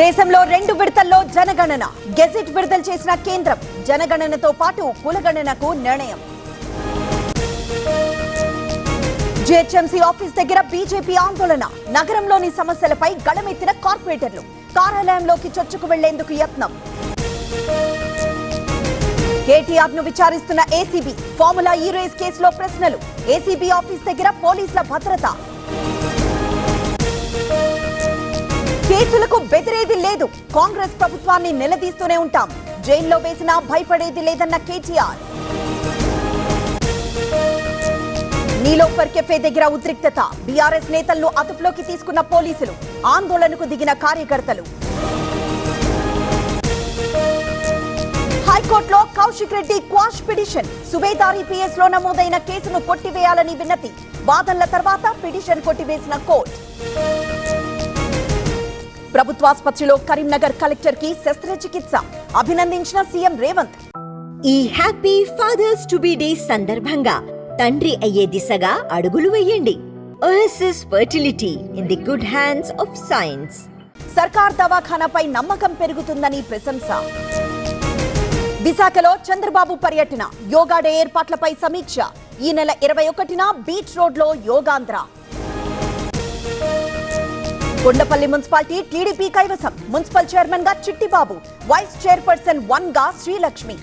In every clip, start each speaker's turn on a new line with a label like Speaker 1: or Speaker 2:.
Speaker 1: దేశంలో 2 విడతల్లో జనగణన గెజెట్ విడుదల చేసిన కేంద్రం జనగణనతో పాటు కులగణనకు నిర్ణయం. జీహెచ్ఎంసీ ఆఫీస్ దగ్గర బీజేపీ ఆందోళన నగరంలోని సమస్యలపై గళమెత్తిన కార్పొరేటర్లు కార్యాలయంలోకి చొచ్చుకు వెళ్లేందుకు యత్నం. కేటీఆర్ ను విచారిస్తున్న ఏసీబీ ఫార్ములా ఈ రేస్ కేసులో ప్రశ్నలు ఏసీబీ ఆఫీస్ దగ్గర పోలీసుల భద్రత. కేసులకు బెదిరేది లేదు కాంగ్రెస్ ప్రభుత్వాన్ని నిలదీస్తూనే ఉంటాం జైల్లో వేసినా భయపడేది లేదన్న కేటీఆర్. నీలోఫర్ కెఫే దగ్గర ఉద్రిక్తత బీఆర్ఎస్ నేతలను అదుపులోకి తీసుకున్న పోలీసులు ఆందోళనకు దిగిన కార్యకర్తలు. హైకోర్టులో Kaushik Reddy quash petition Subedari PS లో నమోదైన కేసును కొట్టివేయాలని విన్నతి వాదనల తర్వాత పిటిషన్ కొట్టివేసిన కోర్టు. ప్రభుత్వాసుపత్రిలో కరీంనగర్ కలెక్టర్ కి శస్త్రచికిత్స అభినందించిన సీఎం రేవంత్.
Speaker 2: ఈ happy fathers to be day సందర్భంగా తండ్రి అయ్యే దిశగా అడుగులు వేయండి. Oasis fertility in the good hands of science.
Speaker 1: సర్కార్ దవాఖానాపై నమ్మకం పెరుగుతుందని ప్రశంస. విశాఖలో చంద్రబాబు పర్యటన యోగా డే ఏర్పాట్లపై సమీక్ష ఈ నెల 21న బీచ్ రోడ్ లో యోగాంధ్ర. కొండపల్లి మున్సిపాలిటీ టీడీపీ కైవసం మున్సిపల్ చైర్మన్ గా చిట్టిబాబు వైస్ చైర్పర్సన్ 1 గా శ్రీలక్ష్మి.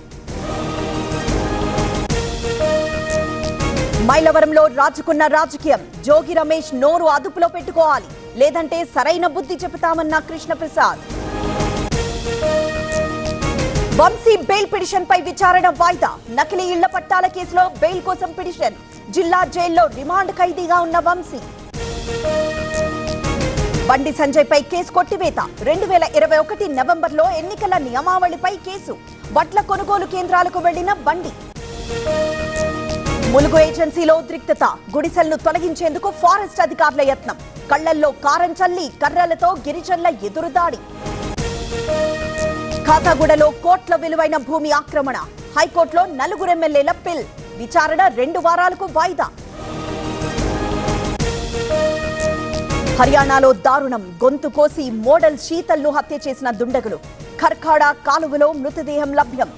Speaker 1: మైలవరంలో రాజుకున్న రాజకీయం జోగి రమేష్ నోరు అదుపులో పెట్టుకోవాలి లేదంటే సరైన బుద్ధి చెబుతామన్న కృష్ణప్రసాద్. వంశీ బెయిల్ పిటిషన్ పై విచారణ వాయిదా నకిలీ ఇళ్ల పట్టాల కేసులో బెయిల్ కోసం పిటిషన్ జిల్లా జైల్లో రిమాండ్ ఖైదీగా ఉన్న వంశీ. బండి సంజయ్ పై కేసు కొట్టివేత 2021 నవంబర్లో ఎన్నికల నియమావళిపై కేసు వడ్ల కొనుగోలు కేంద్రాలకు వెళ్లిన బండి. ములుగు ఏజెన్సీలో ఉద్రిక్తత గుడిసెలను తొలగించేందుకు ఫారెస్ట్ అధికారుల యత్నం కళ్లల్లో కారం చల్లి కర్రలతో గిరిజనుల ఎదురుదాడి. ఖాతాగూడలో కోట్ల విలువైన భూమి ఆక్రమణ హైకోర్టులో 4 ఎమ్మెల్యేల పిల్ విచారణ 2 వారాలకు వాయిదా. హర్యానాలో దారుణం గొంతు కోసి మోడల్ శీతల్ను హత్య చేసిన దుండగులు ఖర్ఖాడా కాలువలో మృతదేహం లభ్యం.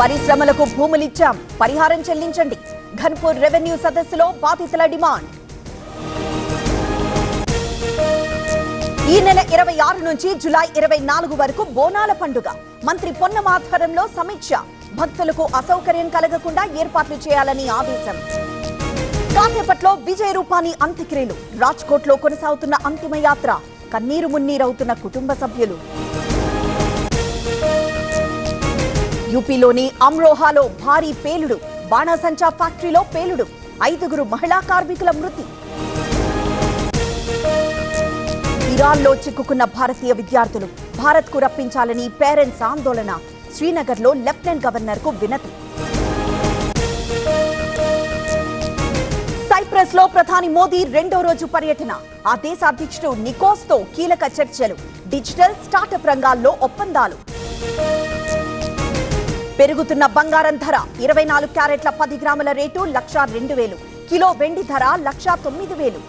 Speaker 1: పరిశ్రమలకు భూములిచ్చాం పరిహారం చెల్లించండి ఘన్పూర్ రెవెన్యూ సదస్సులో బాధితుల డిమాండ్. ఈ నెల 26 నుంచి జులై 24 వరకు బోనాల పండుగ మంత్రి పొన్నం ఆధ్వర్యంలో సమీక్ష భక్తులకు అసౌకర్యం కలగకుండా ఏర్పాట్లు చేయాలని ఆదేశం. కాసేపట్లో విజయ్ రూపానీ అంత్యక్రియలు రాజ్కోట్లో కొనసాగుతున్న అంతిమయాత్ర కన్నీరు మున్నీరవుతున్న కుటుంబ సభ్యులు. యూపీలోని అమ్రోహాలో భారీ పేలుడు బాణాసంచా ఫ్యాక్టరీలో పేలుడు 5 మహిళా కార్మికుల మృతి. ఇరాన్లో చిక్కుకున్న భారతీయ విద్యార్థులు భారత్కు రప్పించాలని పేరెంట్స్ ఆందోళన శ్రీనగర్లో లెఫ్టినెంట్ గవర్నర్ కు వినతి. సైప్రస్ లో ప్రధాని మోదీ 2వ రోజు పర్యటన ఆ దేశ అధ్యక్షుడు నికోస్ తో కీలక చర్చలు డిజిటల్ స్టార్టప్ రంగాల్లో ఒప్పందాలు. పెరుగుతున్న బంగారం ధర 24 క్యారెట్ల 10 గ్రాముల రేటు 1,02,000 కిలో వెండి ధర 1,09,000.